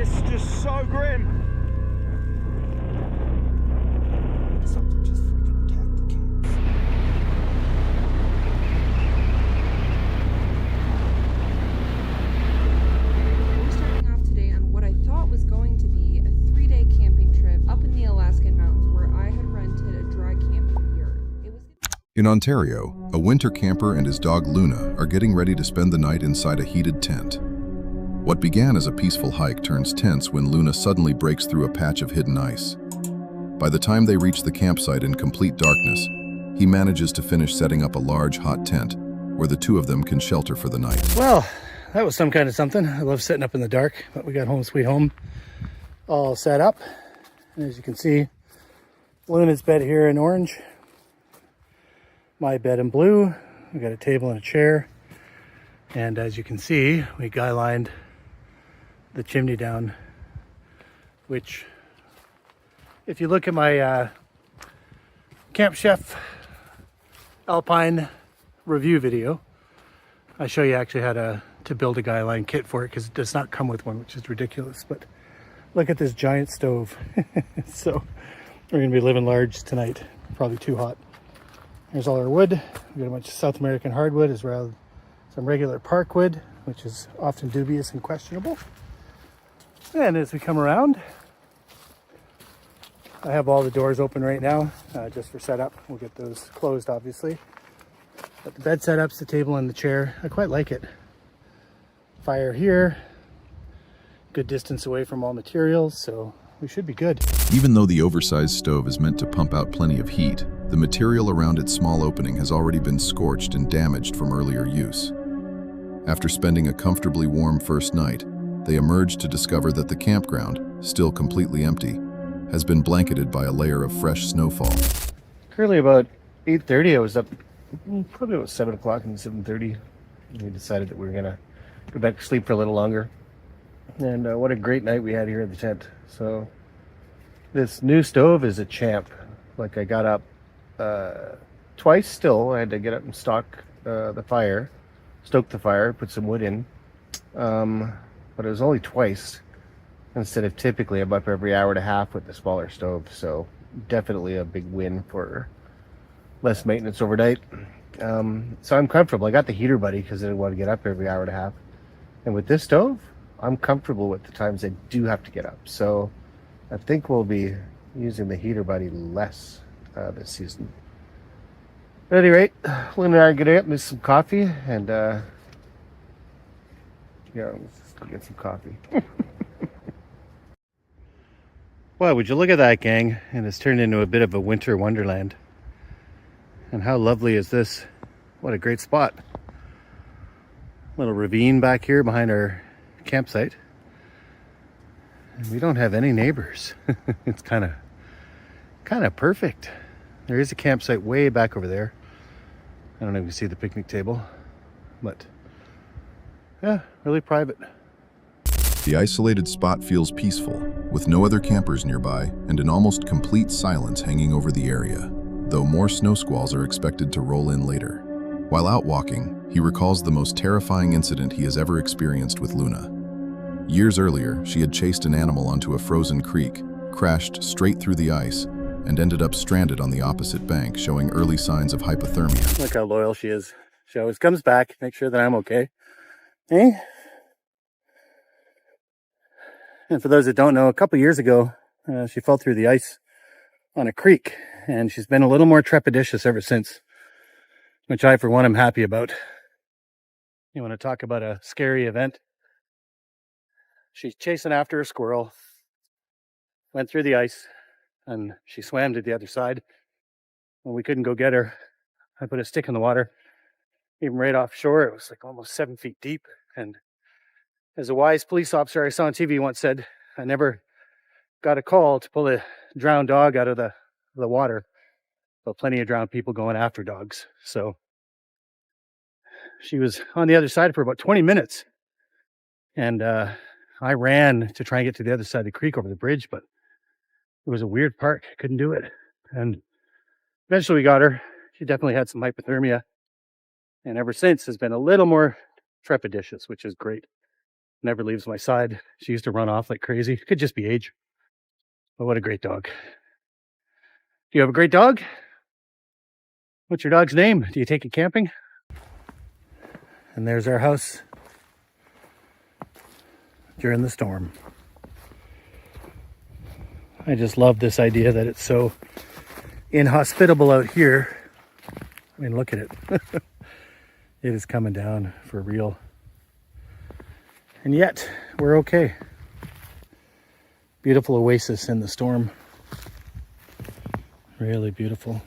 It's just so grim. Something just freaking attacked the camps. We're starting off today on what I thought was going to be a 3-day camping trip up in the Alaskan mountains where I had rented a dry camping yurt. In Ontario, a winter camper and his dog Luna are getting ready to spend the night inside a heated tent. What began as a peaceful hike turns tense when Luna suddenly breaks through a patch of hidden ice. By the time they reach the campsite in complete darkness, he manages to finish setting up a large, hot tent where the two of them can shelter for the night. Well, that was some kind of something. I love sitting up in the dark, but we got home sweet home all set up. And as you can see, Luna's bed here in orange, my bed in blue. We got a table and a chair. And as you can see, we guy lined the chimney down, which if you look at my Camp Chef Alpine review video, I show you actually how to build a guy line kit for it, because it does not come with one, which is ridiculous. But look at this giant stove. So we're gonna be living large tonight, probably too hot. Here's all our wood. We got a bunch of South American hardwood as well as some regular park wood, which is often dubious and questionable. And as we come around, I have all the doors open right now, just for setup. We'll get those closed, obviously. But the bed setups, the table and the chair, I quite like it. Fire here, good distance away from all materials, so we should be good. Even though the oversized stove is meant to pump out plenty of heat, the material around its small opening has already been scorched and damaged from earlier use. After spending a comfortably warm first night, they emerge to discover that the campground, still completely empty, has been blanketed by a layer of fresh snowfall. Currently about 8:30, I was up probably about 7 o'clock and 7:30. We decided that we were gonna go back to sleep for a little longer. And what a great night we had here in the tent. So this new stove is a champ. Like, I got up twice still. I had to get up and stoke the fire, put some wood in. But it was only twice instead of typically I'm up every hour and a half with the smaller stove. So definitely a big win for less maintenance overnight. So I'm comfortable. I got the heater buddy because I didn't want to get up every hour and a half. And with this stove, I'm comfortable with the times I do have to get up. So I think we'll be using the heater buddy less this season. At any rate, Lynn and I are going to get me some coffee and let's go get some coffee. Wow, would you look at that, gang? And it's turned into a bit of a winter wonderland. And how lovely is this? What a great spot. Little ravine back here behind our campsite. And we don't have any neighbors. It's kind of perfect. There is a campsite way back over there. I don't know if you see the picnic table, but yeah, really private. The isolated spot feels peaceful, with no other campers nearby and an almost complete silence hanging over the area, though more snow squalls are expected to roll in later. While out walking, he recalls the most terrifying incident he has ever experienced with Luna. Years earlier, she had chased an animal onto a frozen creek, crashed straight through the ice, and ended up stranded on the opposite bank, showing early signs of hypothermia. Look how loyal she is. She always comes back, make sure that I'm okay. Hey? And for those that don't know, a couple years ago, she fell through the ice on a creek, and she's been a little more trepidatious ever since, which I, for one, am happy about. You want to talk about a scary event? She's chasing after a squirrel, went through the ice, and she swam to the other side. When we couldn't go get her, I put a stick in the water, even right offshore. It was like almost 7 feet deep. And as a wise police officer I saw on TV once said, I never got a call to pull a drowned dog out of the water, but plenty of drowned people going after dogs. So she was on the other side for about 20 minutes. And I ran to try and get to the other side of the creek over the bridge, but it was a weird part. I couldn't do it. And eventually we got her. She definitely had some hypothermia. And ever since has been a little more trepidatious, which is great. Never leaves my side. She used to run off like crazy. Could just be age. But what a great dog. Do you have a great dog? What's your dog's name? Do you take it camping? And there's our house during the storm. I just love this idea that it's so inhospitable out here. I mean, look at it. It is coming down for real. And yet, we're okay. Beautiful oasis in the storm. Really beautiful.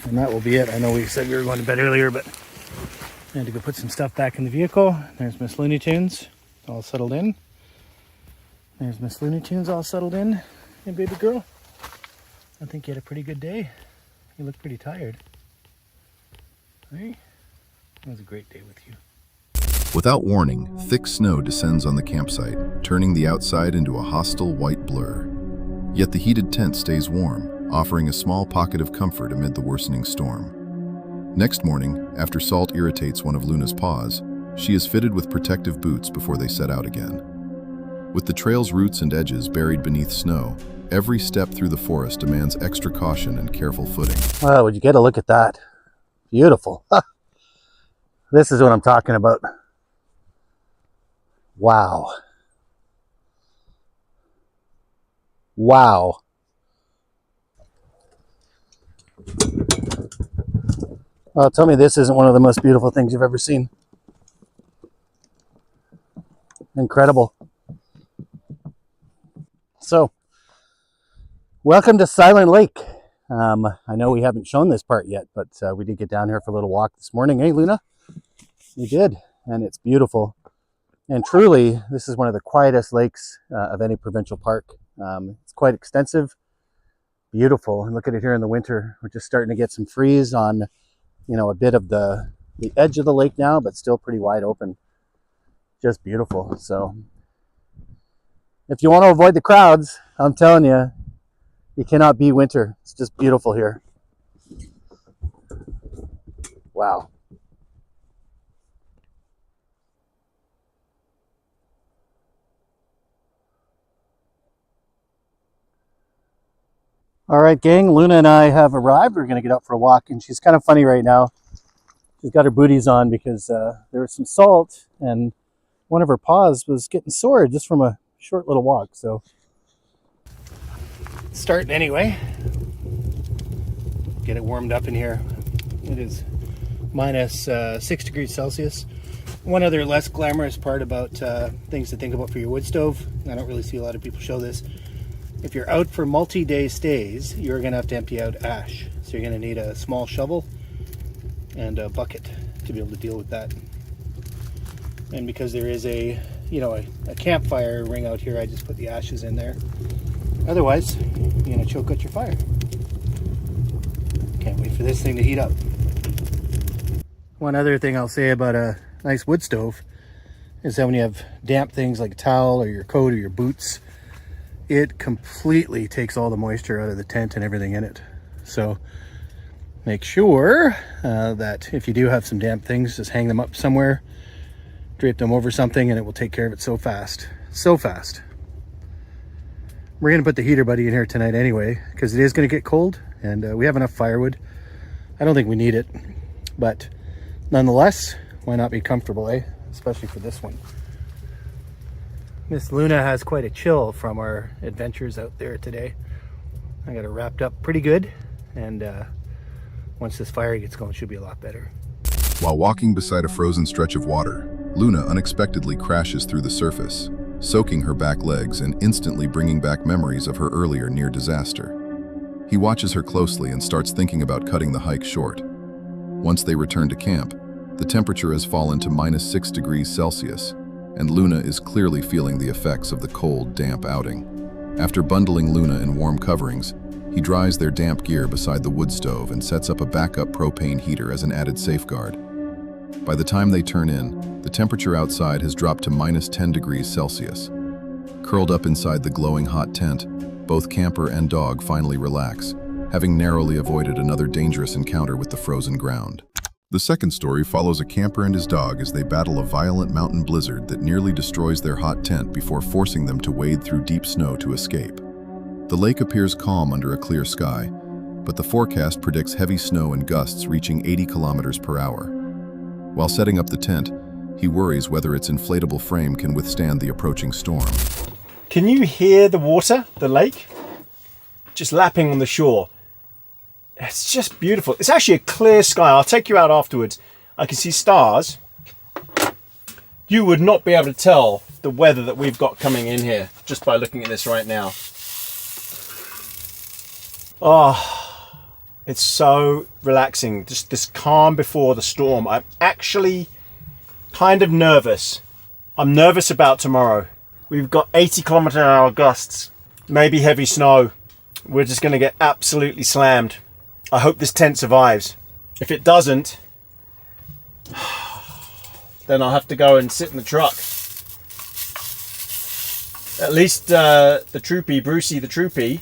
And that will be it. I know we said we were going to bed earlier, but I had to go put some stuff back in the vehicle. There's Miss Looney Tunes all settled in. There's Miss Looney Tunes all settled in. Hey, baby girl. I think you had a pretty good day. You look pretty tired. Right? It was a great day with you. Without warning, thick snow descends on the campsite, turning the outside into a hostile white blur. Yet the heated tent stays warm, offering a small pocket of comfort amid the worsening storm. Next morning, after Salt irritates one of Luna's paws, she is fitted with protective boots before they set out again. With the trail's roots and edges buried beneath snow, every step through the forest demands extra caution and careful footing. Wow, would you get a look at that? Beautiful. This is what I'm talking about. Wow. Wow. Well, tell me this isn't one of the most beautiful things you've ever seen. Incredible. So, welcome to Silent Lake. I know we haven't shown this part yet, but we did get down here for a little walk this morning. Hey, Luna? We did, and it's beautiful. And truly, this is one of the quietest lakes of any provincial park. It's quite extensive, beautiful. And look at it here in the winter. We're just starting to get some freeze on, you know, a bit of the edge of the lake now, but still pretty wide open. Just beautiful. So if you want to avoid the crowds, I'm telling you, you cannot beat winter. It's just beautiful here. Wow. All right, gang, Luna and I have arrived. We're gonna get out for a walk, and she's kind of funny right now. She's got her booties on because there was some salt, and one of her paws was getting sore just from a short little walk. So, starting anyway. Get it warmed up in here. It is minus 6 degrees Celsius. One other less glamorous part about things to think about for your wood stove. I don't really see a lot of people show this. If you're out for multi-day stays, you're going to have to empty out ash. So you're going to need a small shovel and a bucket to be able to deal with that. And because there is a campfire ring out here, I just put the ashes in there. Otherwise, you're going to choke out your fire. Can't wait for this thing to heat up. One other thing I'll say about a nice wood stove is that when you have damp things like a towel or your coat or your boots, it completely takes all the moisture out of the tent and everything in it. So make sure that if you do have some damp things, just hang them up somewhere, drape them over something, and it will take care of it so fast. So fast. We're gonna put the heater buddy in here tonight anyway, because it is gonna get cold, and we have enough firewood. I don't think we need it, but nonetheless, why not be comfortable, eh? Especially for this one. Miss Luna has quite a chill from our adventures out there today. I got her wrapped up pretty good, and once this fire gets going, she'll be a lot better. While walking beside a frozen stretch of water, Luna unexpectedly crashes through the surface, soaking her back legs and instantly bringing back memories of her earlier near disaster. He watches her closely and starts thinking about cutting the hike short. Once they return to camp, the temperature has fallen to minus 6 degrees Celsius, and Luna is clearly feeling the effects of the cold, damp outing. After bundling Luna in warm coverings, he dries their damp gear beside the wood stove and sets up a backup propane heater as an added safeguard. By the time they turn in, the temperature outside has dropped to minus 10 degrees Celsius. Curled up inside the glowing hot tent, both camper and dog finally relax, having narrowly avoided another dangerous encounter with the frozen ground. The second story follows a camper and his dog as they battle a violent mountain blizzard that nearly destroys their hot tent before forcing them to wade through deep snow to escape. The lake appears calm under a clear sky, but the forecast predicts heavy snow and gusts reaching 80 kilometers per hour. While setting up the tent, he worries whether its inflatable frame can withstand the approaching storm. Can you hear the water, the lake? Just lapping on the shore. It's just beautiful. It's actually a clear sky. I'll take you out afterwards. I can see stars. You would not be able to tell the weather that we've got coming in here just by looking at this right now. Oh, it's so relaxing. Just this calm before the storm. I'm actually kind of nervous. I'm nervous about tomorrow. We've got 80-kilometer-an-hour gusts, maybe heavy snow. We're just going to get absolutely slammed. I hope this tent survives. If it doesn't, then I'll have to go and sit in the truck. At least the troopy, Brucey the troopy,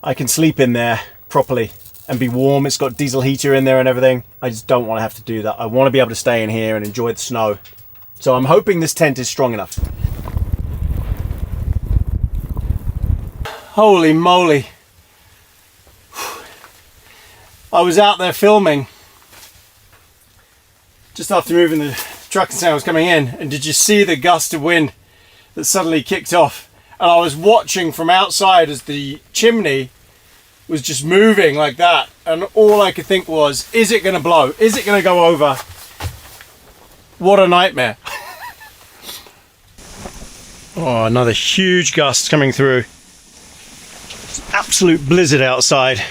I can sleep in there properly and be warm. It's got diesel heater in there and everything. I just don't want to have to do that. I want to be able to stay in here and enjoy the snow. So I'm hoping this tent is strong enough. Holy moly. I was out there filming just after moving the truck and sound was coming in, and did you see the gust of wind that suddenly kicked off? And I was watching from outside as the chimney was just moving like that, and all I could think was, is it going to blow? Is it going to go over? What a nightmare. Oh, another huge gust coming through. It's an absolute blizzard outside.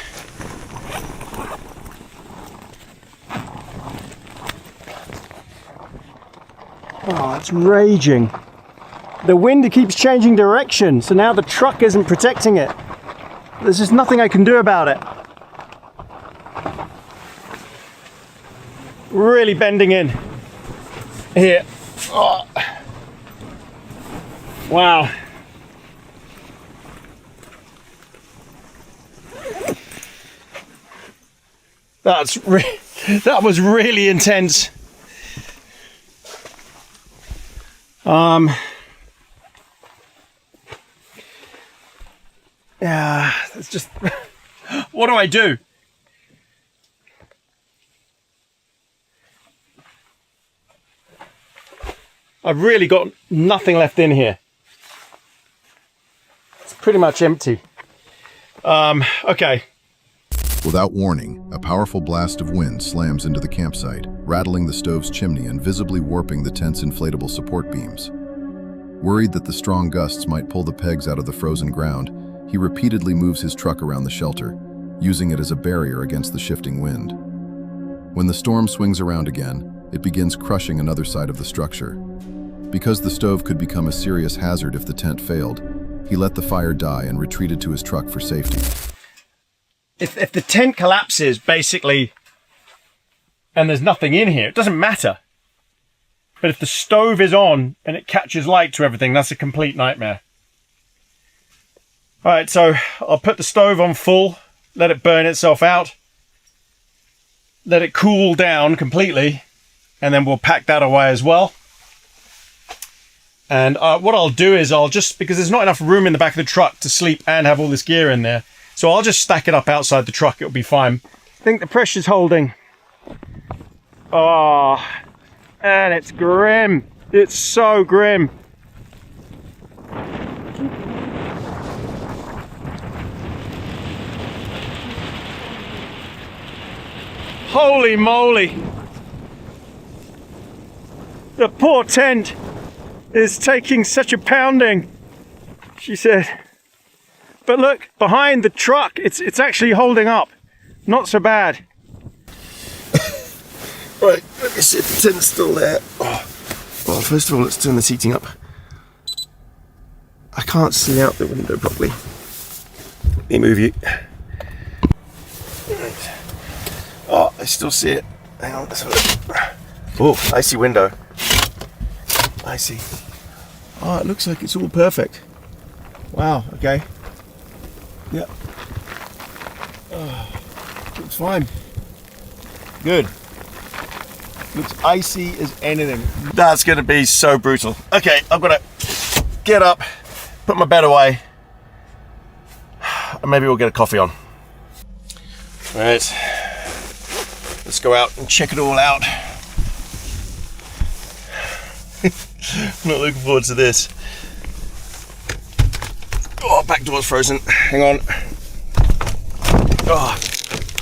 Oh, it's raging. The wind keeps changing direction, so now the truck isn't protecting it. There's just nothing I can do about it. Really bending in here. Oh. Wow. That was really intense. Yeah, it's just, what do I do? I've really got nothing left in here. It's pretty much empty. Okay. Without warning, a powerful blast of wind slams into the campsite, rattling the stove's chimney and visibly warping the tent's inflatable support beams. Worried that the strong gusts might pull the pegs out of the frozen ground, he repeatedly moves his truck around the shelter, using it as a barrier against the shifting wind. When the storm swings around again, it begins crushing another side of the structure. Because the stove could become a serious hazard if the tent failed, he let the fire die and retreated to his truck for safety. If the tent collapses, basically, and there's nothing in here, it doesn't matter. But if the stove is on and it catches light to everything, that's a complete nightmare. All right, so I'll put the stove on full, let it burn itself out, let it cool down completely, and then we'll pack that away as well. And what I'll do is because there's not enough room in the back of the truck to sleep and have all this gear in there, so I'll just stack it up outside the truck. It'll be fine. I think the pressure's holding. Oh, and it's grim. It's so grim. Holy moly. The poor tent is taking such a pounding, she said. But look, behind the truck, it's actually holding up. Not so bad. Right, let me see if the tent's still there. Oh. Well, first of all, let's turn the seating up. I can't see out the window properly. Let me move you. Right. Oh, I still see it. Hang on, let's have a look. Oh, I see window. I see. Oh, it looks like it's all perfect. Wow, okay. Yep. Oh, looks fine. Good. Looks icy as anything. That's gonna be so brutal. Okay, I've got to get up, put my bed away, and maybe we'll get a coffee on. All right, let's go out and check it all out. I'm not looking forward to this. Oh, back door's frozen. Hang on. Oh,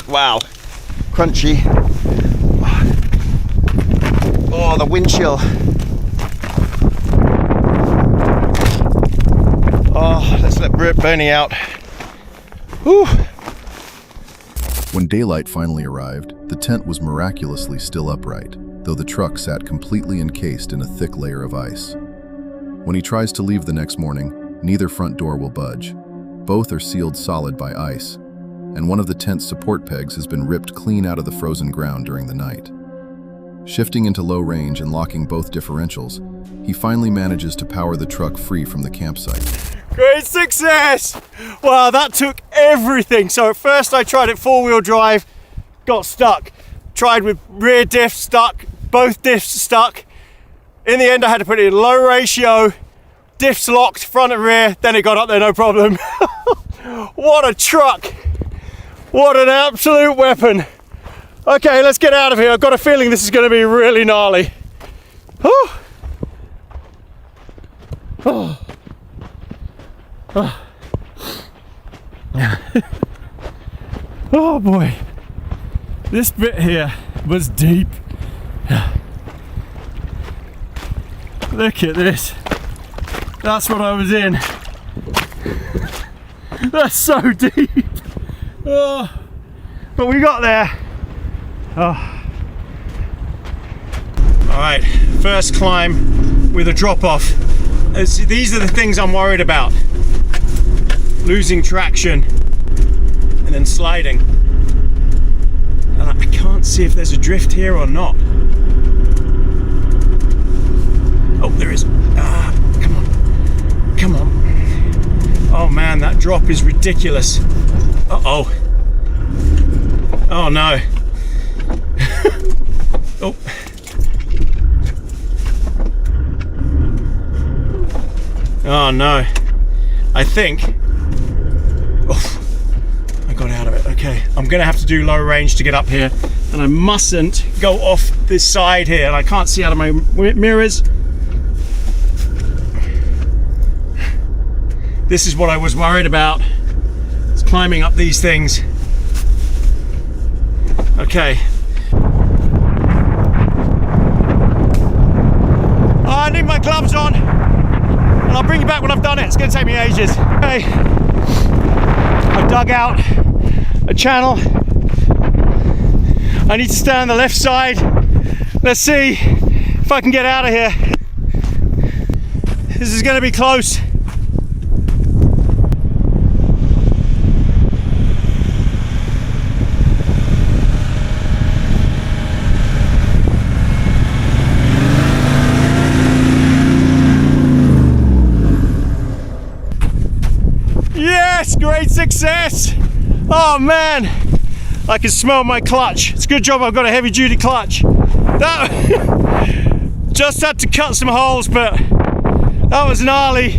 wow. Crunchy. Oh, the wind chill. Oh, let's let Bernie out. Whew. When daylight finally arrived, the tent was miraculously still upright, though the truck sat completely encased in a thick layer of ice. When he tries to leave the next morning, neither front door will budge. Both are sealed solid by ice, and one of the tent's support pegs has been ripped clean out of the frozen ground during the night. Shifting into low range and locking both differentials, he finally manages to power the truck free from the campsite. Great success! Wow, that took everything. So at first I tried it 4-wheel drive, got stuck. Tried with rear diff, stuck. Both diffs stuck. In the end I had to put it in low ratio, diffs locked, front and rear, then it got up there no problem. What a truck! What an absolute weapon! Okay, let's get out of here. I've got a feeling this is going to be really gnarly. Whew. Oh. Oh. Oh boy, this bit here was deep. Look at this. That's what I was in. That's so deep. Oh. But we got there. Oh. All right, first climb with a drop off. These are the things I'm worried about. Losing traction and then sliding. And I can't see if there's a drift here or not. Oh, there is. Ah, come on. Come on. Oh man, that drop is ridiculous. Uh-oh. Oh no. Oh. Oh no. I think. Oh, I got out of it. Okay, I'm gonna have to do low range to get up here, and I mustn't go off this side here. And I can't see out of my mirrors. This is what I was worried about. It's climbing up these things. Okay. Oh, I need my gloves on, and I'll bring you back when I've done it. It's going to take me ages. Okay. I've dug out a channel. I need to stay on the left side. Let's see if I can get out of here. This is going to be close. Yes, great success. Oh man, I can smell my clutch. It's a good job I've got a heavy duty clutch. That just had to cut some holes, but that was gnarly.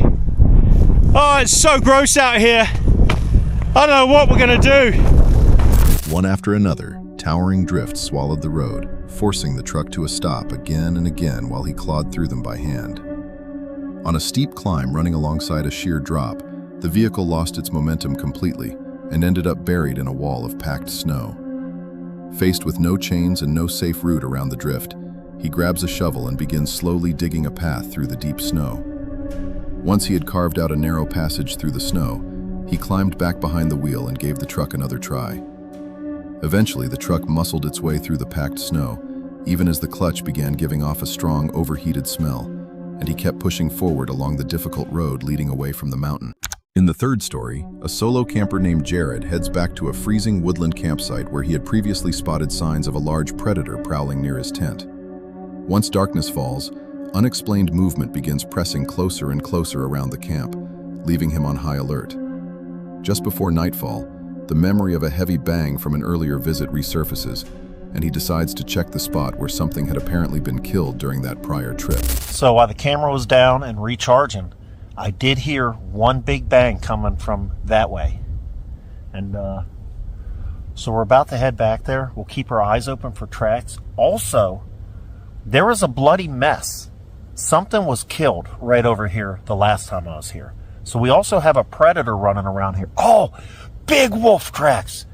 Oh, it's so gross out here. I don't know what we're gonna do. One after another, towering drifts swallowed the road, forcing the truck to a stop again and again while he clawed through them by hand. On a steep climb running alongside a sheer drop, the vehicle lost its momentum completely and ended up buried in a wall of packed snow. Faced with no chains and no safe route around the drift, he grabs a shovel and begins slowly digging a path through the deep snow. Once he had carved out a narrow passage through the snow, he climbed back behind the wheel and gave the truck another try. Eventually, the truck muscled its way through the packed snow, even as the clutch began giving off a strong, overheated smell, and he kept pushing forward along the difficult road leading away from the mountain. In the third story, a solo camper named Jared heads back to a freezing woodland campsite where he had previously spotted signs of a large predator prowling near his tent. Once darkness falls, unexplained movement begins pressing closer and closer around the camp, leaving him on high alert. Just before nightfall, the memory of a heavy bang from an earlier visit resurfaces, and he decides to check the spot where something had apparently been killed during that prior trip. So while the camera was down and recharging, I did hear one big bang coming from that way. And so we're about to head back there. We'll keep our eyes open for tracks. Also, there was a bloody mess. Something was killed right over here the last time I was here. So we also have a predator running around here. Oh, big wolf tracks.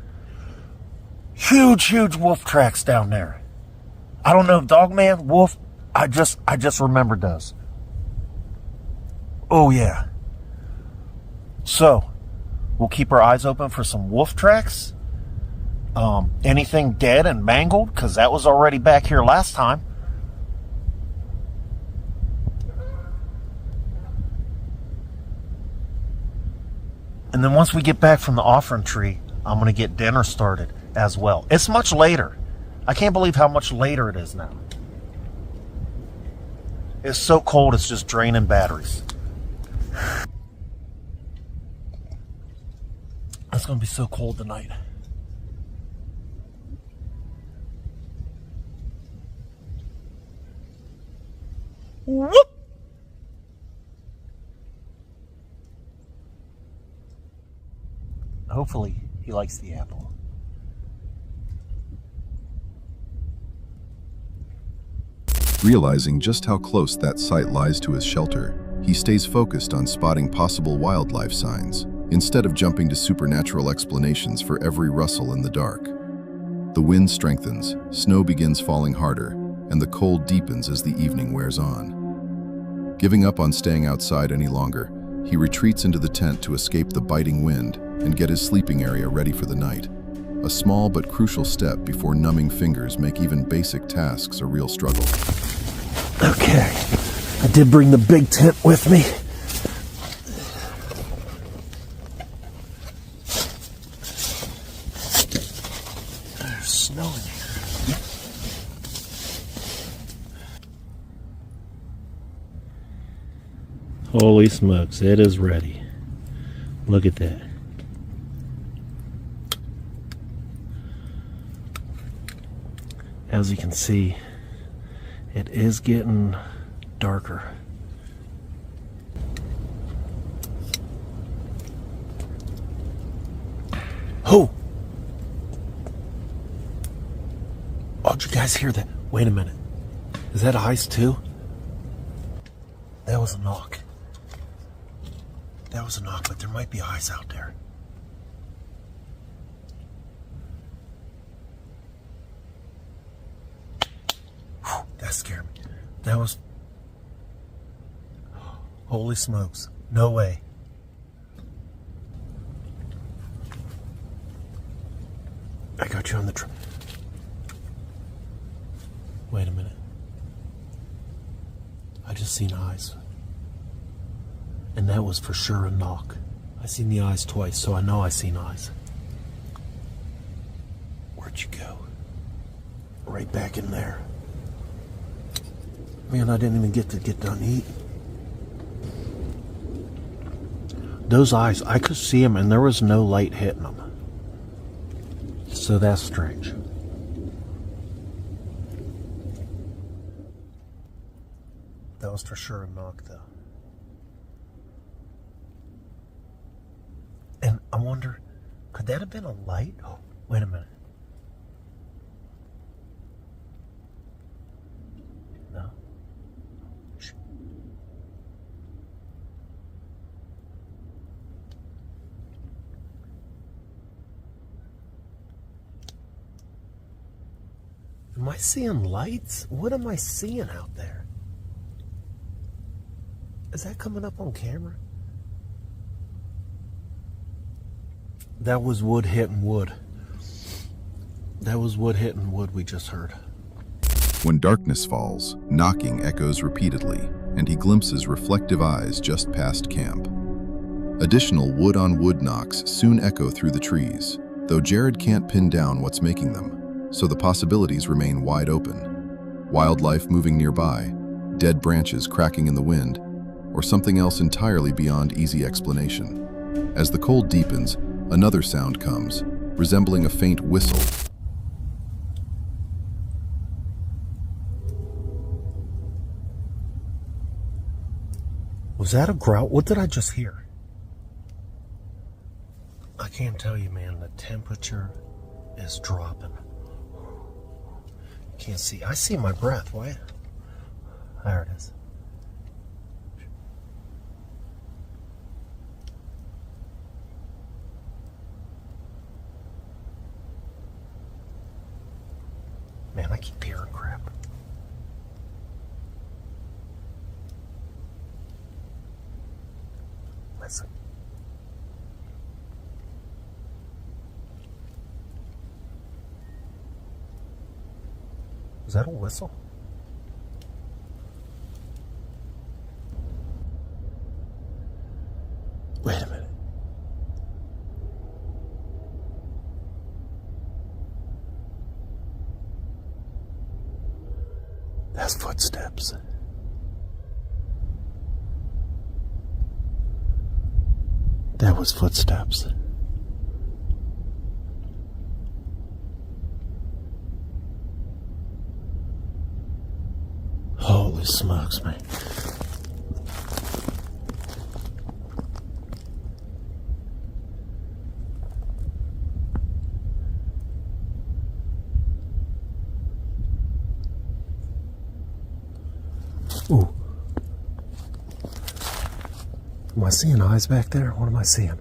Huge wolf tracks down there. I don't know, Dogman, wolf, I just remembered those. Oh yeah. So, we'll keep our eyes open for some wolf tracks. Anything dead and mangled, because that was already back here last time. And then once we get back from the offering tree, I'm going to get dinner started as well. It's much later. I can't believe how much later it is now. It's so cold, it's just draining batteries. It's going to be so cold tonight. Whoop! Hopefully, he likes the apple. Realizing just how close that site lies to his shelter, he stays focused on spotting possible wildlife signs, instead of jumping to supernatural explanations for every rustle in the dark. The wind strengthens, snow begins falling harder, and the cold deepens as the evening wears on. Giving up on staying outside any longer, he retreats into the tent to escape the biting wind and get his sleeping area ready for the night. A small but crucial step before numbing fingers make even basic tasks a real struggle. Okay, I did bring the big tent with me. There's snow in here. Holy smokes, it is ready. Look at that. As you can see, it is getting darker. Oh! Oh, did you guys hear that? Wait a minute. Is that ice too? That was a knock. That was a knock, but there might be ice out there. Whew, that scared me. That was... Holy smokes. No way. I got you on the Wait a minute. I just seen eyes. And that was for sure a knock. I seen the eyes twice, so I know I seen eyes. Where'd you go? Right back in there. Man, I didn't even get done eating. Those eyes, I could see them and there was no light hitting them. So that's strange. That was for sure a knock, though. And I wonder, could that have been a light? Oh, wait a minute. No. Am I seeing lights? What am I seeing out there? Is that coming up on camera? That was wood hitting wood. That was wood hitting wood we just heard. When darkness falls, knocking echoes repeatedly, and he glimpses reflective eyes just past camp. Additional wood-on-wood knocks soon echo through the trees, though Jared can't pin down what's making them, so the possibilities remain wide open. Wildlife moving nearby, dead branches cracking in the wind, or something else entirely beyond easy explanation. As the cold deepens, another sound comes, resembling a faint whistle. Was that a growl? What did I just hear? I can't tell you, man. The temperature is dropping. Can't see. I see my breath. Why? There it is. Man, I keep hearing crap. Listen. Was that a whistle? Wait a minute. That's footsteps. That was footsteps. Holy smokes, man. Ooh. Am I seeing eyes back there? What am I seeing?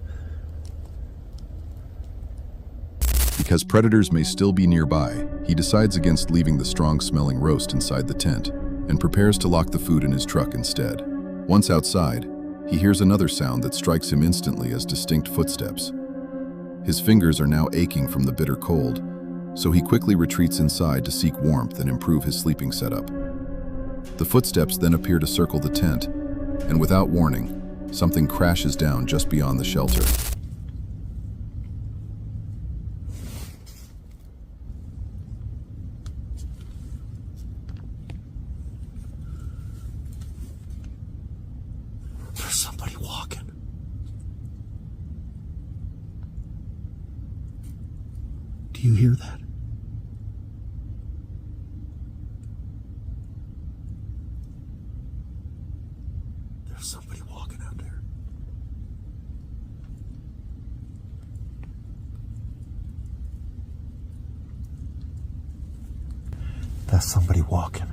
Because predators may still be nearby, he decides against leaving the strong-smelling roast inside the tent and prepares to lock the food in his truck instead. Once outside, he hears another sound that strikes him instantly as distinct footsteps. His fingers are now aching from the bitter cold, so he quickly retreats inside to seek warmth and improve his sleeping setup. The footsteps then appear to circle the tent, and without warning, something crashes down just beyond the shelter. There's somebody walking. Do you hear that? There's somebody walking out there. That's somebody walking.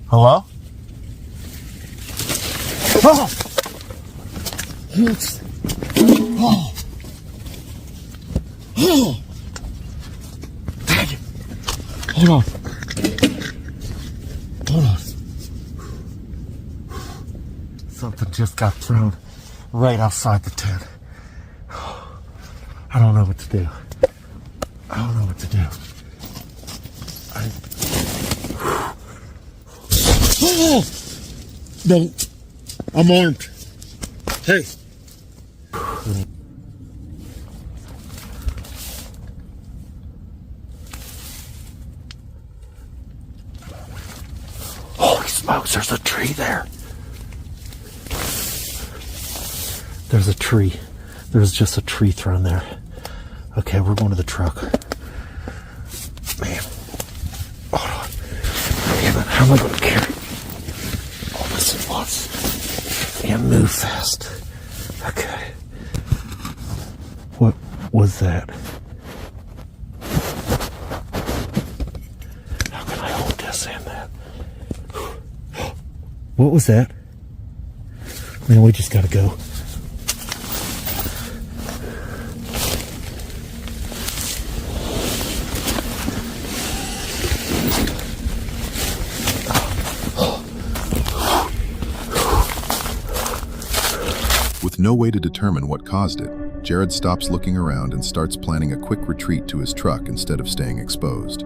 Hello? Oh! Yes. Oh! Oh! Dang it! Hold on. Hold on. Something just got thrown right outside the tent. I don't know what to do. I don't know what to do. Oh! No, I'm armed. Hey. Holy smokes, there's a tree there. There's a tree. There's just a tree thrown there. Okay, we're going to the truck. Man. Hold on. Damn it, how am I going to carry all this at once? And move fast. Okay. What was that? How can I hold this in that? What was that? Man, we just gotta go. With no way to determine what caused it, Jared stops looking around and starts planning a quick retreat to his truck instead of staying exposed.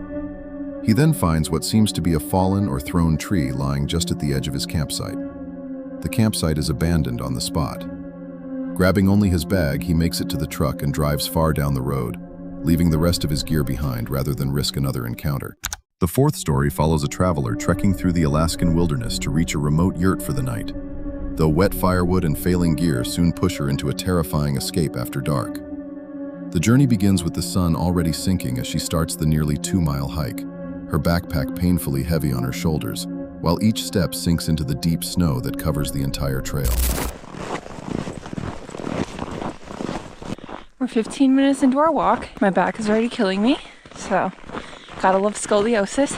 He then finds what seems to be a fallen or thrown tree lying just at the edge of his campsite. The campsite is abandoned on the spot. Grabbing only his bag, he makes it to the truck and drives far down the road, leaving the rest of his gear behind rather than risk another encounter. The fourth story follows a traveler trekking through the Alaskan wilderness to reach a remote yurt for the night. Though wet firewood and failing gear soon push her into a terrifying escape after dark. The journey begins with the sun already sinking as she starts the nearly 2-mile hike, her backpack painfully heavy on her shoulders, while each step sinks into the deep snow that covers the entire trail. We're 15 minutes into our walk. My back is already killing me, so gotta love scoliosis.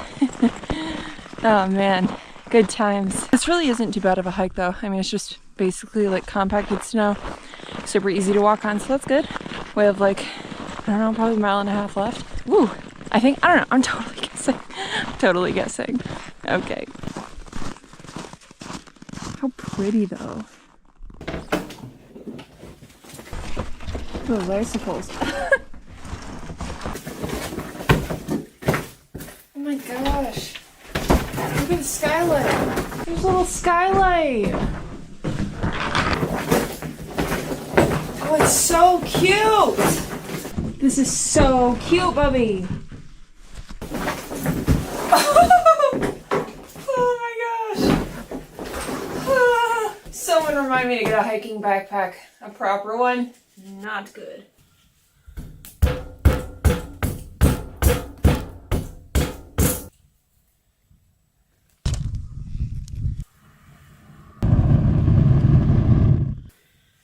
Oh man, good times. This really isn't too bad of a hike though. I mean, it's just basically like compacted snow, super easy to walk on, so that's good. We have like, I don't know, probably a mile and a half left. Woo! I don't know, I'm totally guessing. Totally guessing. Okay. How pretty though. Those icicles. Oh my gosh. Look at the skylight. There's a little skylight. Oh, it's so cute. This is so cute, Bubby. Oh my gosh. Someone remind me to get a hiking backpack. A proper one. Not good.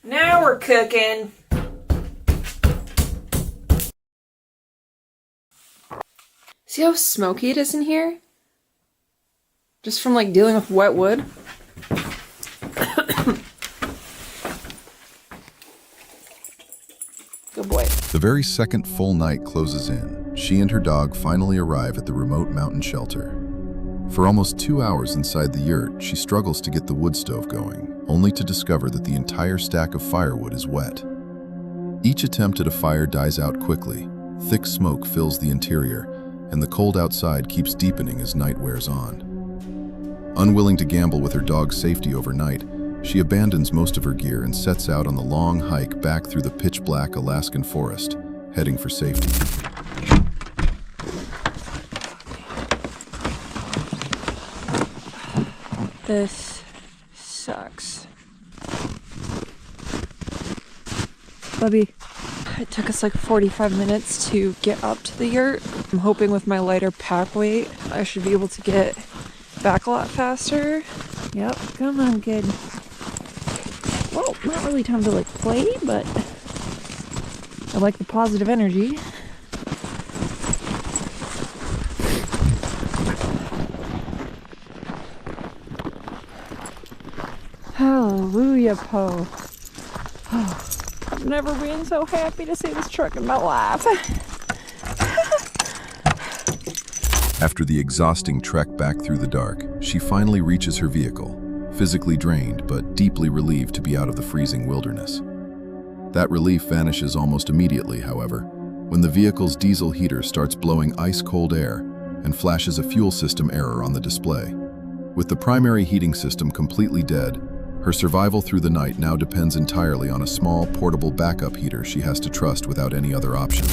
Now we're cooking. See how smoky it is in here? Just from like dealing with wet wood. Good boy. The very second full night closes in, she and her dog finally arrive at the remote mountain shelter. For almost 2 hours inside the yurt, she struggles to get the wood stove going, only to discover that the entire stack of firewood is wet. Each attempt at a fire dies out quickly. Thick smoke fills the interior, and the cold outside keeps deepening as night wears on. Unwilling to gamble with her dog's safety overnight, she abandons most of her gear and sets out on the long hike back through the pitch-black Alaskan forest, heading for safety. This sucks. Bubby, it took us like 45 minutes to get up to the yurt. I'm hoping with my lighter pack weight, I should be able to get back a lot faster. Yep, come on, kid. Well, not really time to like play, but I like the positive energy. Hallelujah, Poe. Oh, I've never been so happy to see this truck in my life. After the exhausting trek back through the dark, she finally reaches her vehicle, physically drained but deeply relieved to be out of the freezing wilderness. That relief vanishes almost immediately, however, when the vehicle's diesel heater starts blowing ice-cold air and flashes a fuel system error on the display. With the primary heating system completely dead, her survival through the night now depends entirely on a small, portable backup heater she has to trust without any other option.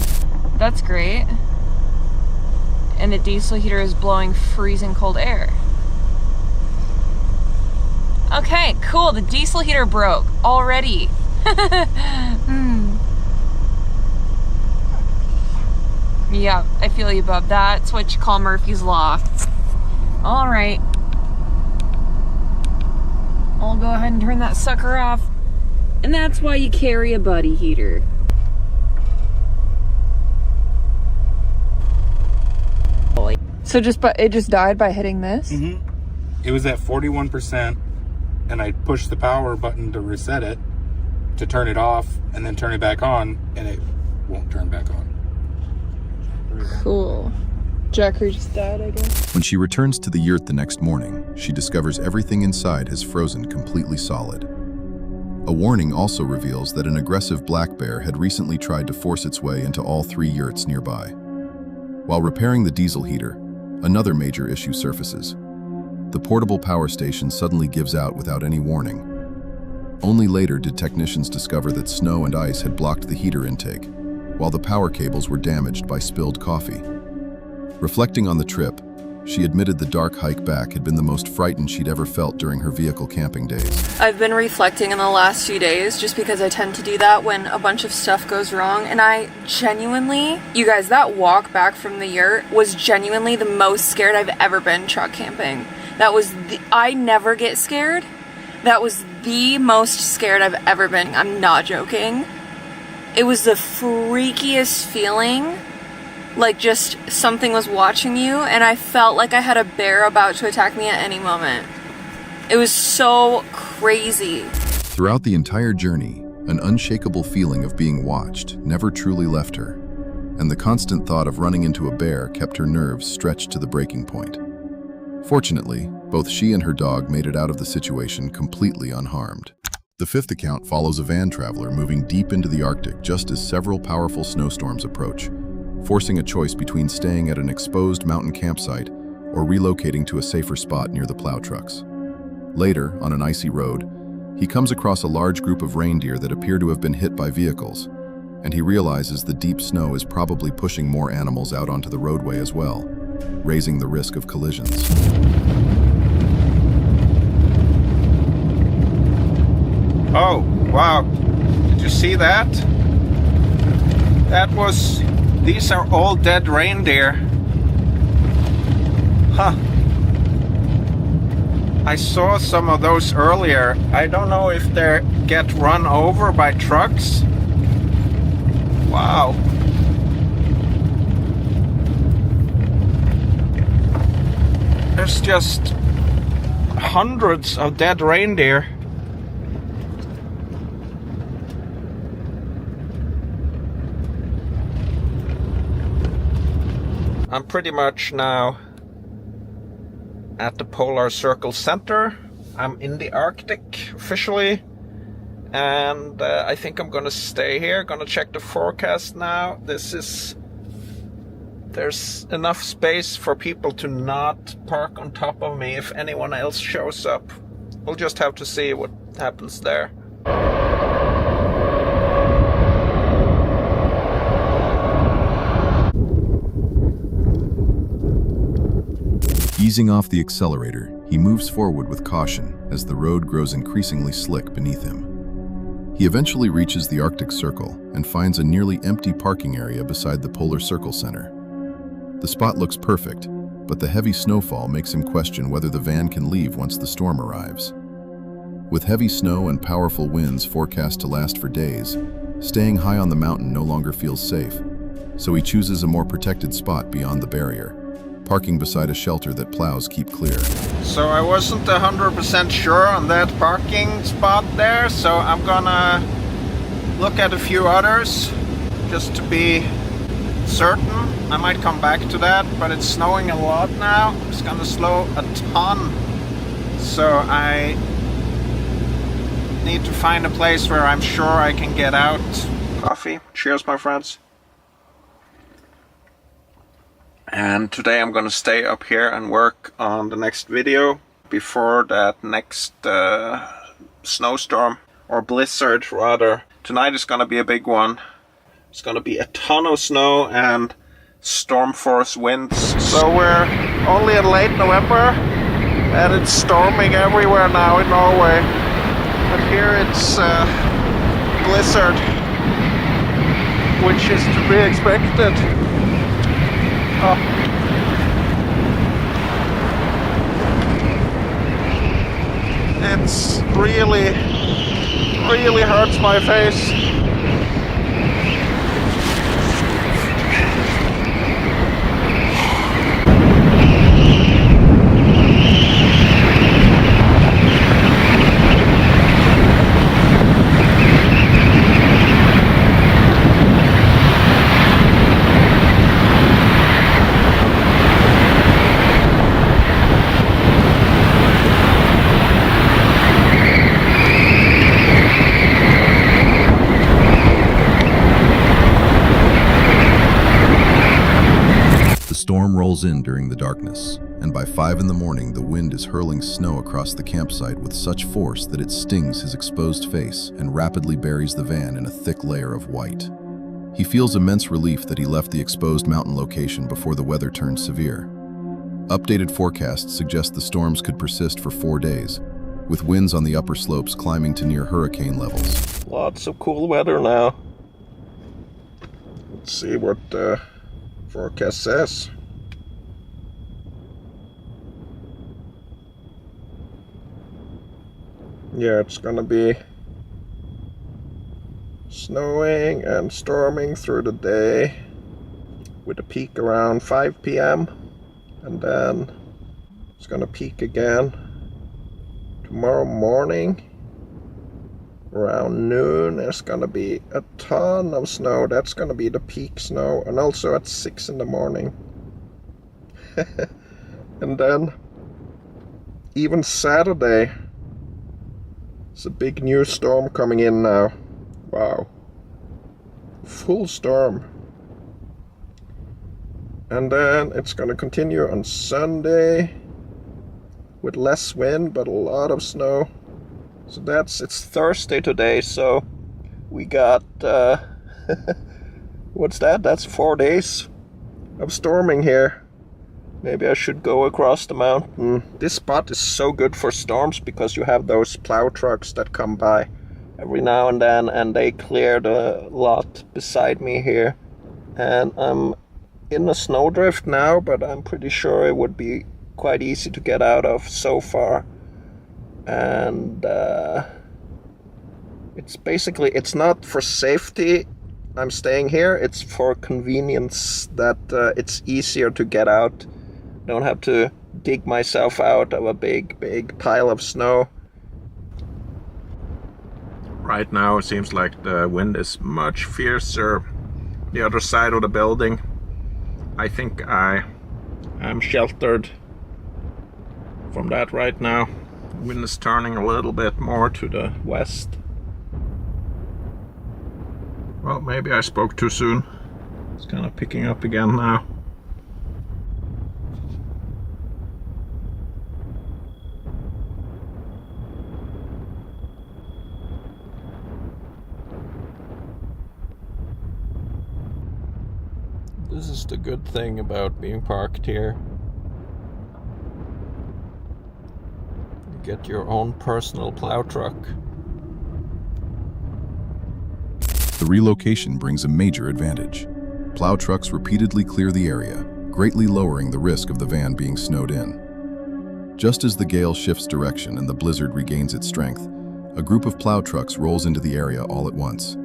That's great. And the diesel heater is blowing freezing cold air. Okay, cool. The diesel heater broke already. Yeah, I feel you, bub. That's what you call Murphy's Law. All right. I'll go ahead and turn that sucker off. And that's why you carry a buddy heater. So it just died by hitting this? Mm-hmm. It was at 41%, and I pushed the power button to reset it, to turn it off, and then turn it back on, and it won't turn back on. Cool. Jacker just died, I guess. When she returns to the yurt the next morning, she discovers everything inside has frozen completely solid. A warning also reveals that an aggressive black bear had recently tried to force its way into all 3 yurts nearby. While repairing the diesel heater, another major issue surfaces. The portable power station suddenly gives out without any warning. Only later did technicians discover that snow and ice had blocked the heater intake, while the power cables were damaged by spilled coffee. Reflecting on the trip, she admitted the dark hike back had been the most frightened she'd ever felt during her vehicle camping days. I've been reflecting in the last few days just because I tend to do that when a bunch of stuff goes wrong, and I genuinely, you guys, that walk back from the yurt was genuinely the most scared I've ever been truck camping. I never get scared. That was the most scared I've ever been. I'm not joking. It was the freakiest feeling. Like just something was watching you, and I felt like I had a bear about to attack me at any moment. It was so crazy. Throughout the entire journey, an unshakable feeling of being watched never truly left her, and the constant thought of running into a bear kept her nerves stretched to the breaking point. Fortunately, both she and her dog made it out of the situation completely unharmed. The fifth account follows a van traveler moving deep into the Arctic just as several powerful snowstorms approach, forcing a choice between staying at an exposed mountain campsite or relocating to a safer spot near the plow trucks. Later, on an icy road, he comes across a large group of reindeer that appear to have been hit by vehicles, and he realizes the deep snow is probably pushing more animals out onto the roadway as well, raising the risk of collisions. Oh, wow. Did you see that? These are all dead reindeer. Huh. I saw some of those earlier. I don't know if they get run over by trucks. Wow. There's just hundreds of dead reindeer. I'm pretty much now at the Polar Circle Center. I'm in the Arctic officially, and I think I'm gonna stay here. Gonna check the forecast now. There's enough space for people to not park on top of me if anyone else shows up. We'll just have to see what happens there. Easing off the accelerator, he moves forward with caution as the road grows increasingly slick beneath him. He eventually reaches the Arctic Circle and finds a nearly empty parking area beside the Polar Circle Center. The spot looks perfect, but the heavy snowfall makes him question whether the van can leave once the storm arrives. With heavy snow and powerful winds forecast to last for days, staying high on the mountain no longer feels safe, so he chooses a more protected spot beyond the barrier, parking beside a shelter that plows keep clear. So I wasn't 100% sure on that parking spot there, so I'm gonna look at a few others just to be certain. I might come back to that, but it's snowing a lot now. It's gonna slow a ton, so I need to find a place where I'm sure I can get out. Coffee. Cheers, my friends. And today I'm gonna stay up here and work on the next video before that next snowstorm, or blizzard rather. Tonight is gonna be a big one. It's gonna be a ton of snow and storm force winds. So we're only in late November and it's storming everywhere now in Norway. But here it's blizzard, which is to be expected. Oh. It's really hurts my face. The storm rolls in during the darkness, and by 5 in the morning the wind is hurling snow across the campsite with such force that it stings his exposed face and rapidly buries the van in a thick layer of white. He feels immense relief that he left the exposed mountain location before the weather turned severe. Updated forecasts suggest the storms could persist for 4 days, with winds on the upper slopes climbing to near hurricane levels. Lots of cool weather now. Let's see what the forecast says. yeah, it's gonna be snowing and storming through the day with a peak around 5 p.m. and then it's gonna peak again tomorrow morning around noon. There's gonna be a ton of snow. That's gonna be the peak snow, and also at 6 in the morning. And then even Saturday, it's a big new storm coming in now. Wow. Full storm. And then it's gonna continue on Sunday with less wind but a lot of snow. So it's Thursday today, so we got what's that? That's 4 days of storming here. Maybe I should go across the mountain. This spot is so good for storms because you have those plow trucks that come by every now and then, and they clear the lot beside me here. And I'm in a snowdrift now, but I'm pretty sure it would be quite easy to get out of so far. And it's not for safety I'm staying here, it's for convenience, that it's easier to get out. Don't have to dig myself out of a big pile of snow. Right now it seems like the wind is much fiercer the other side of the building. I think I am sheltered from that right now. The wind is turning a little bit more to the west. Well, maybe I spoke too soon. It's kind of picking up again now. This is the good thing about being parked here. You get your own personal plow truck. The relocation brings a major advantage. Plow trucks repeatedly clear the area, greatly lowering the risk of the van being snowed in. Just as the gale shifts direction and the blizzard regains its strength, a group of plow trucks rolls into the area all at once.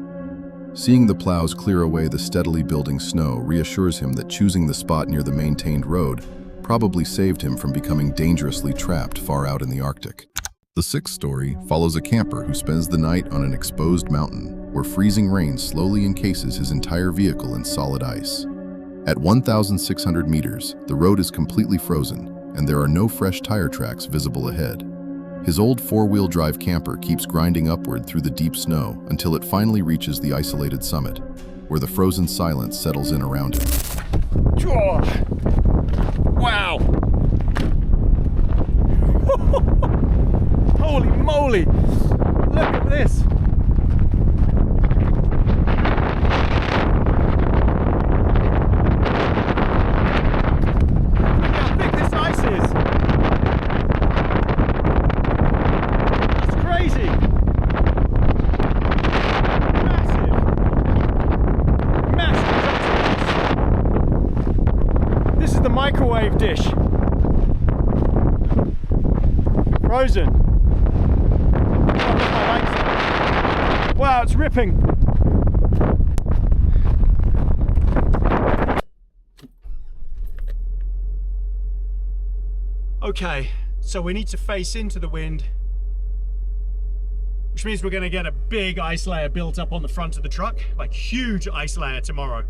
Seeing the plows clear away the steadily building snow reassures him that choosing the spot near the maintained road probably saved him from becoming dangerously trapped far out in the Arctic. The sixth story follows a camper who spends the night on an exposed mountain where freezing rain slowly encases his entire vehicle in solid ice. At 1,600 meters, the road is completely frozen and there are no fresh tire tracks visible ahead. His old four-wheel drive camper keeps grinding upward through the deep snow until it finally reaches the isolated summit, where the frozen silence settles in around him. Wow! Holy moly! Look at this! Look how thick this ice is! That's crazy! Massive! Massive ice. This is the microwave dish. Frozen. Wow, it's ripping. Okay, so we need to face into the wind, which means we're going to get a big ice layer built up on the front of the truck, like huge ice layer tomorrow.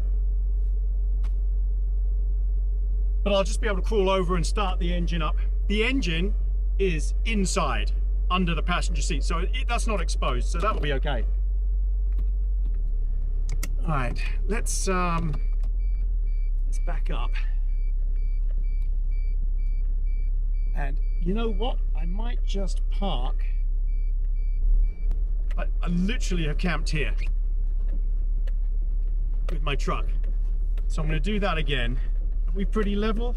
But I'll just be able to crawl over and start the engine up. The engine is inside, under the passenger seat, so that's not exposed, so that'll be okay. All right, let's back up. And you know what? I might just park. I literally have camped here with my truck. So I'm going to do that again. Are we pretty level?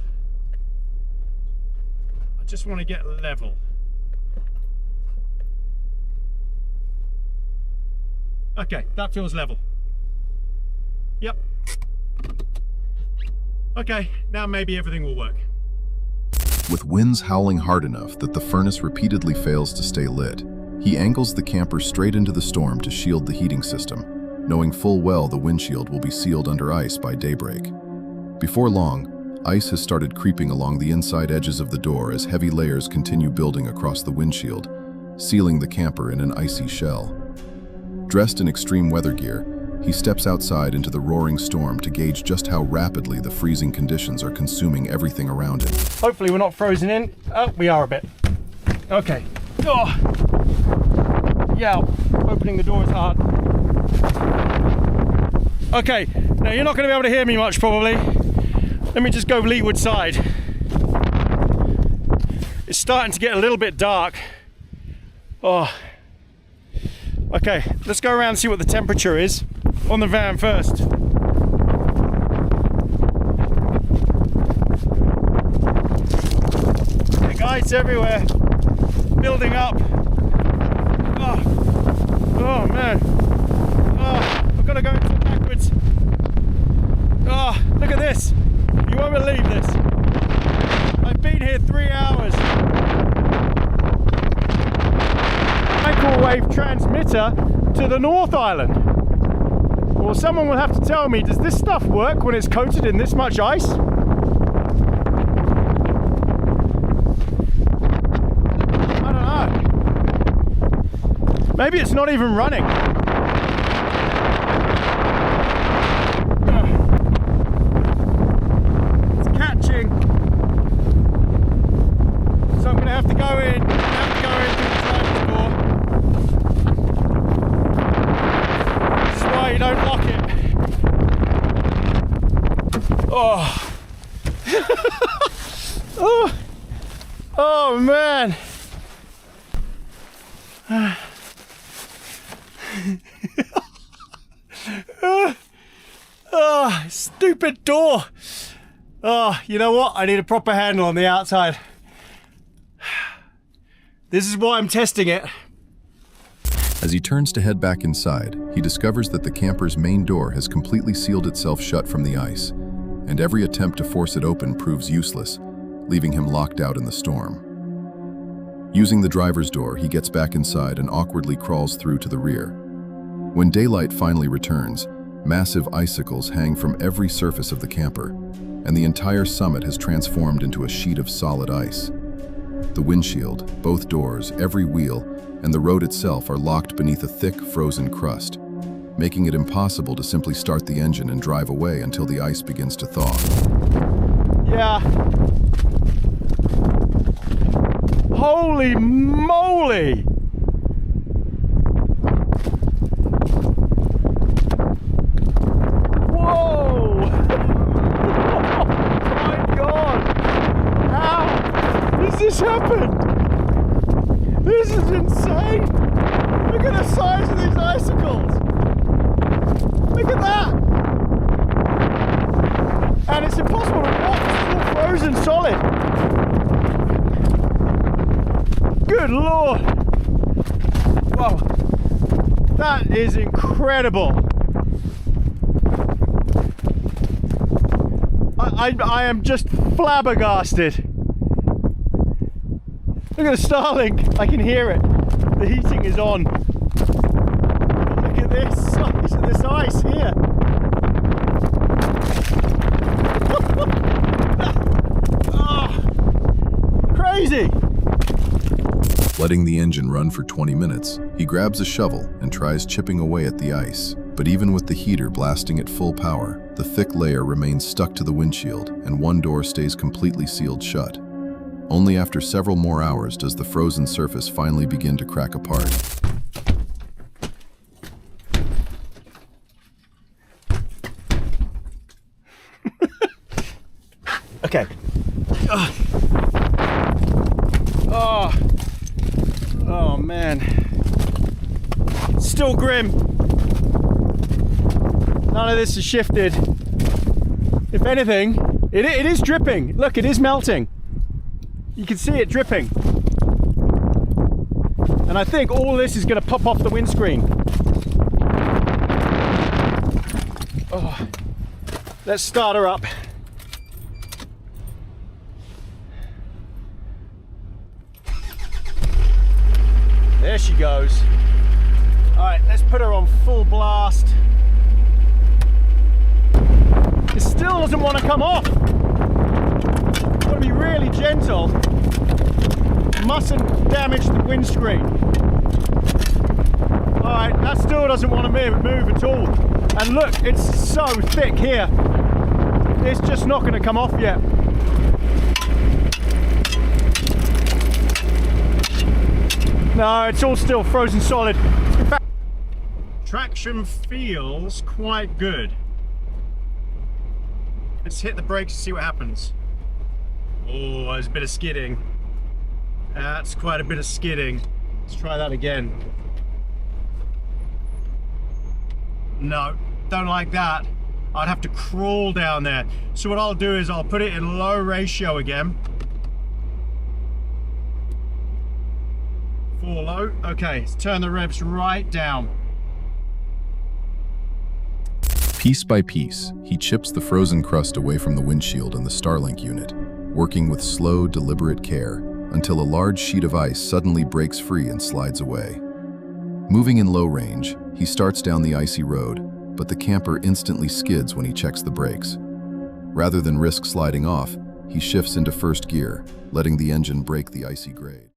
I just want to get level. Okay, that feels level. Yep. Okay, now maybe everything will work. With winds howling hard enough that the furnace repeatedly fails to stay lit, He angles the camper straight into the storm to shield the heating system, knowing full well the windshield will be sealed under ice by daybreak. Before long, ice has started creeping along the inside edges of the door as heavy layers continue building across the windshield, sealing the camper in an icy shell. Dressed in extreme weather gear, he steps outside into the roaring storm to gauge just how rapidly the freezing conditions are consuming everything around him. Hopefully we're not frozen in. Oh, we are a bit. Okay. Oh. Yeah, opening the door is hard. Okay, now you're not going to be able to hear me much probably. Let me just go leeward side. It's starting to get a little bit dark. Oh. Okay, let's go around and see what the temperature is on the van first. Big ice everywhere, building up. Oh man. Oh, I've got to go backwards. Oh, look at this. You won't believe this. I've been here 3 hours. Microwave transmitter to the North Island. Well, someone will have to tell me, does this stuff work when it's coated in this much ice? I don't know. Maybe it's not even running. It's catching. So I'm going to have to go in. You don't lock it. Oh. Oh man. Oh, stupid door. Oh, you know what? I need a proper handle on the outside. This is why I'm testing it. As he turns to head back inside, he discovers that the camper's main door has completely sealed itself shut from the ice, and every attempt to force it open proves useless, leaving him locked out in the storm. Using the driver's door, he gets back inside and awkwardly crawls through to the rear. When daylight finally returns, massive icicles hang from every surface of the camper, and the entire summit has transformed into a sheet of solid ice. The windshield, both doors, every wheel, and the road itself are locked beneath a thick, frozen crust, making it impossible to simply start the engine and drive away until the ice begins to thaw. Yeah. Holy moly! Whoa! Oh my God! How does this happen? This is insane! Look at the size of these icicles! Look at that! And it's impossible to walk, it's all frozen solid! Good Lord! Whoa! That is incredible! I am just flabbergasted! Look at the Starlink, I can hear it. The heating is on. Look at this size of this ice here. Oh, crazy. Letting the engine run for 20 minutes, he grabs a shovel and tries chipping away at the ice. But even with the heater blasting at full power, the thick layer remains stuck to the windshield and one door stays completely sealed shut. Only after several more hours does the frozen surface finally begin to crack apart. Okay. Oh man. Still grim. None of this has shifted. If anything, it is dripping. Look, it is melting. You can see it dripping. And I think all this is going to pop off the windscreen. Oh. Let's start her up. There she goes. All right, let's put her on full blast. It still doesn't want to come off. Got to be really gentle. Mustn't damage the windscreen. All right, that still doesn't want to move at all. And look, it's so thick here. It's just not going to come off yet. No, it's all still frozen solid. In fact, traction feels quite good. Let's hit the brakes and see what happens. Oh, there's a bit of skidding. That's quite a bit of skidding. Let's try that again. No, don't like that. I'd have to crawl down there. So what I'll do is I'll put it in low ratio again. Full low. Okay, let's turn the revs right down. Piece by piece, he chips the frozen crust away from the windshield and the Starlink unit, working with slow, deliberate care until a large sheet of ice suddenly breaks free and slides away. Moving in low range, he starts down the icy road, but the camper instantly skids when he checks the brakes. Rather than risk sliding off, he shifts into first gear, letting the engine break the icy grade.